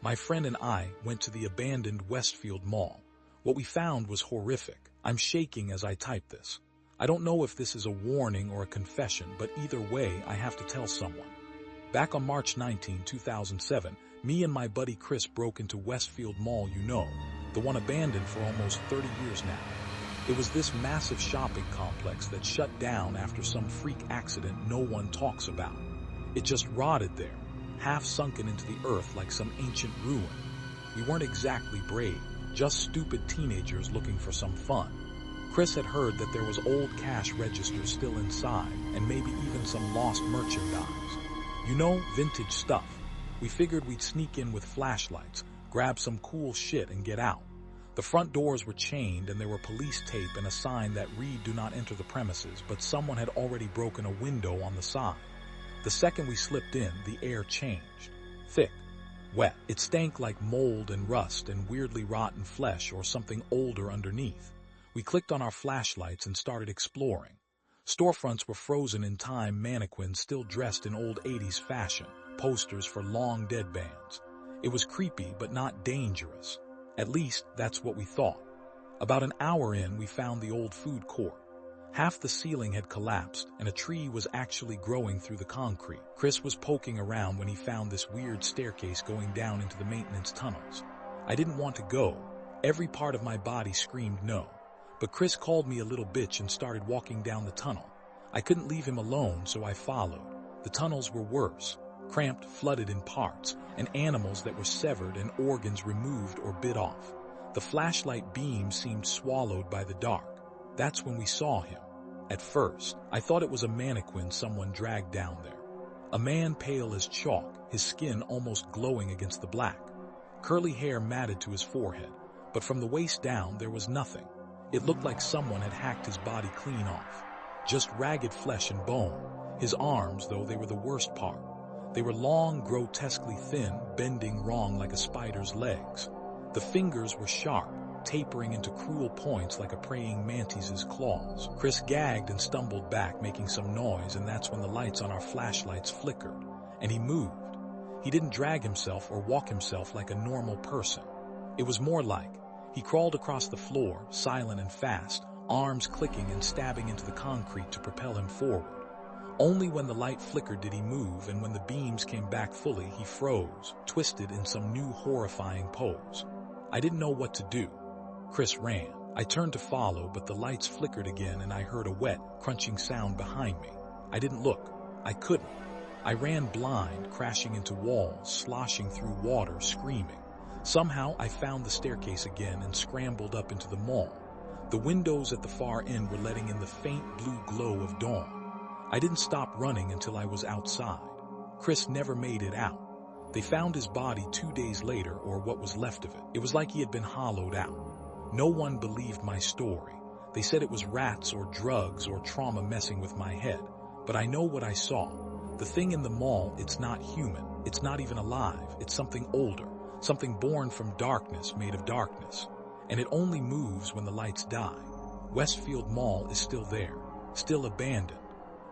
My friend and I went to the abandoned Westfield Mall. What we found was horrific. I'm shaking as I type this. I don't know if this is a warning or a confession, but either way, I have to tell someone. Back on March 19, 2007, me and my buddy Chris broke into Westfield Mall, the one abandoned for almost 30 years now. It was this massive shopping complex that shut down after some freak accident no one talks about. It just rotted there, half sunken into the earth like some ancient ruin. We weren't exactly brave, just stupid teenagers looking for some fun. Chris had heard that there was old cash registers still inside, and maybe even some lost merchandise. Vintage stuff. We figured we'd sneak in with flashlights, grab some cool shit and get out. The front doors were chained and there were police tape and a sign that read "Do not enter the premises," but someone had already broken a window on the side. The second we slipped in, the air changed. Thick, wet. It stank like mold and rust and weirdly rotten flesh or something older underneath. We clicked on our flashlights and started exploring. Storefronts were frozen in time, mannequins still dressed in old 80s fashion, posters for long dead bands. It was creepy but not dangerous. At least, that's what we thought. About an hour in, we found the old food court. Half the ceiling had collapsed, and a tree was actually growing through the concrete. Chris was poking around when he found this weird staircase going down into the maintenance tunnels. I didn't want to go. Every part of my body screamed no. But Chris called me a little bitch and started walking down the tunnel. I couldn't leave him alone, so I followed. The tunnels were worse. Cramped, flooded in parts, and animals that were severed and organs removed or bit off. The flashlight beam seemed swallowed by the dark. That's when we saw him. At first, I thought it was a mannequin someone dragged down there. A man pale as chalk, his skin almost glowing against the black. Curly hair matted to his forehead, but from the waist down there was nothing. It looked like someone had hacked his body clean off. Just ragged flesh and bone. His arms, though, they were the worst part. They were long, grotesquely thin, bending wrong like a spider's legs. The fingers were sharp, tapering into cruel points like a praying mantis's claws. Chris gagged and stumbled back, making some noise, and that's when the lights on our flashlights flickered. And he moved. He didn't drag himself or walk himself like a normal person. It was more like he crawled across the floor, silent and fast, arms clicking and stabbing into the concrete to propel him forward. Only when the light flickered did he move, and when the beams came back fully, he froze, twisted in some new horrifying pose. I didn't know what to do. Chris ran. I turned to follow, but the lights flickered again and I heard a wet, crunching sound behind me. I didn't look. I couldn't. I ran blind, crashing into walls, sloshing through water, screaming. Somehow I found the staircase again and scrambled up into the mall. The windows at the far end were letting in the faint blue glow of dawn. I didn't stop running until I was outside. Chris never made it out. They found his body 2 days later, or what was left of it. It was like he had been hollowed out. No one believed my story. They said it was rats or drugs or trauma messing with my head. But I know what I saw. The thing in the mall, it's not human. It's not even alive. It's something older. Something born from darkness, made of darkness. And it only moves when the lights die. Westfield Mall is still there, still abandoned.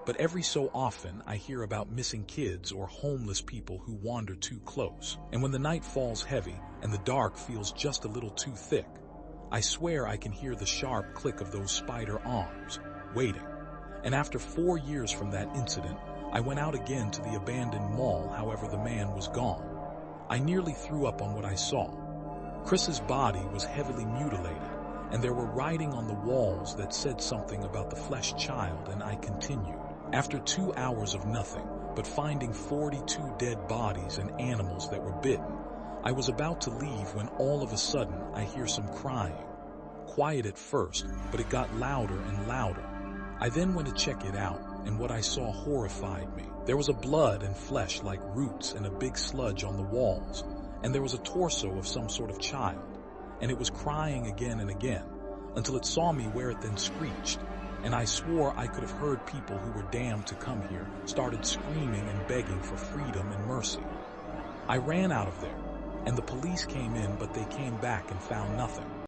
But every so often I hear about missing kids or homeless people who wander too close. And when the night falls heavy and the dark feels just a little too thick, I swear I can hear the sharp click of those spider arms, waiting. And after 4 years from that incident, I went out again to the abandoned mall. However, the man was gone. I nearly threw up on what I saw. Chris's body was heavily mutilated, and there were writing on the walls that said something about the flesh child, and I continued. After 2 hours of nothing, but finding 42 dead bodies and animals that were bitten, I was about to leave when all of a sudden I hear some crying. Quiet at first, but it got louder and louder. I then went to check it out, and what I saw horrified me. There was a blood and flesh like roots and a big sludge on the walls, and there was a torso of some sort of child, and it was crying again and again, until it saw me, where it then screeched. And I swore I could have heard people who were damned to come here started screaming and begging for freedom and mercy. I ran out of there, and the police came in, but they came back and found nothing.